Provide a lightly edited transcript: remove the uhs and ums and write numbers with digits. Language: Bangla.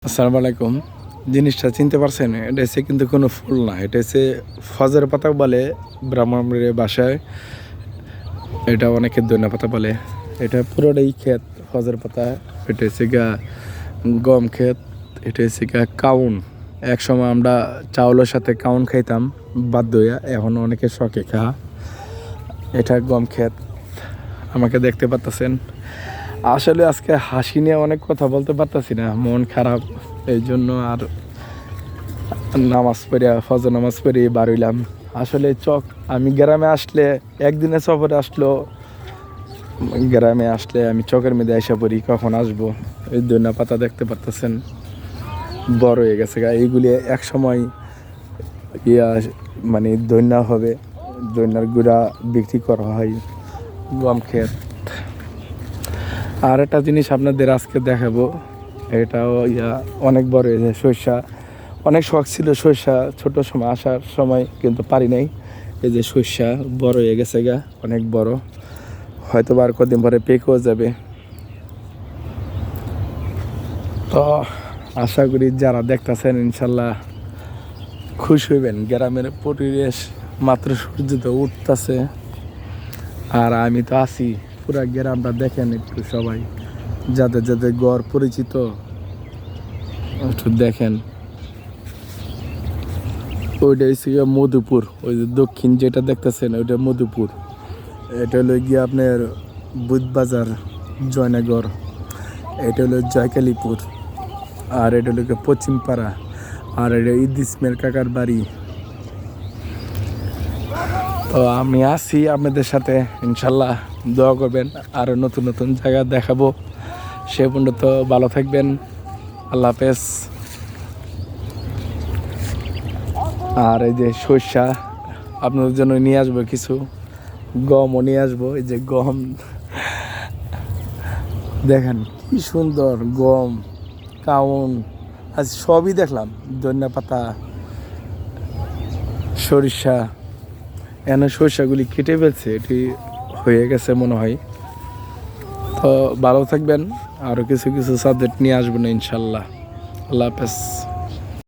আসসালামু আলাইকুম। জিনিসটা চিনতে পারছেন? এটা হচ্ছে কিন্তু কোনো ফুল না, এটা হচ্ছে ফজর পাতা বলে ব্রাহ্মণবাড়িয়া ভাষায়। এটা অনেকে ধনিয়া পাতা বলে। এটা পুরোটাই ক্ষেত ফজর পাতা। এটা হচ্ছে গম ক্ষেত। এটা হচ্ছে কাউন। এক সময় আমরা চাউলের সাথে কাউন খাইতাম বাধ্য হইয়া, এখন অনেকে শখে খাওয়া। এটা গম ক্ষেত, আমাকে দেখতে পারতেছেন। আসলে আজকে হাসি নিয়ে অনেক কথা বলতে পারতাছি না, মন খারাপ। এই জন্য আর নামাজ পড়িয়া ফজর নামাজ পড়ি বার হইলাম। আসলে আমি গ্রামে আসলে একদিনে সফরে আসলো, গ্রামে আসলে আমি চকের মধ্যে আইসা পড়ি কখন আসবো। এই ধনিয়া পাতা দেখতে পারতেছেন বড় হয়ে গেছে এইগুলি এক সময় ইয়া মানে ধনিয়া হবে, ধনিয়ার গুঁড়া বিক্রি করা হয়। গম ক্ষেত। আর একটা জিনিস আপনাদের আজকে দেখাবো, এটাও অনেক বড় হয়েছে সরষা। অনেক শখ ছিল সরষা ছোট সময় আসার সময়, কিন্তু পারি নাই। এই যে সরষা বড় হয়ে গেছে অনেক বড়, হয়তো আর কদিন পরে পেকেও যাবে। তো আশা করি যারা দেখতেছেন ইনশাল্লাহ খুশি হইবেন। গ্রামের পরিবেশ, মাত্র সূর্য তো উঠতেছে আর আমি তো আছি। পুরা গ্রামটা দেখেন একটু সবাই, যাদের যাদের গড় পরিচিত একটু দেখেন। ওইটা হচ্ছে মধুপুর, ওই যে দক্ষিণ যেটা দেখতেছেন ওইটা মধুপুর। এটা হলো গিয়ে আপনার বুধবাজার জয়নগর। এটা হলো জয়কালীপুর। আর এটা হলো গিয়ে পশ্চিমপাড়া। আর এটা ইদ্রিস কাকার বাড়ি। তো আমি আছি আপনাদের সাথে, ইনশাল্লাহ দোয়া করবেন। আরও নতুন নতুন জায়গা দেখাবো। সে পর্যন্ত ভালো থাকবেন। আল্লাহ হাফেজ। আর এই যে সরষা আপনাদের জন্য নিয়ে আসবো, কিছু গমও নিয়ে আসবো। এই যে গম দেখেন কি সুন্দর, গম, কাউন, আজ সবই দেখলাম। ধনিয়া পাতা, সরিষা, এনে সরিষাগুলি কেটে ফেলছে, এটি হয়ে গেছে মনে হয়। তো ভালো থাকবেন, আরও কিছু কিছু সাবজেক্ট নিয়ে আসবেন ইনশাল্লাহ। আল্লাহ হাফেজ।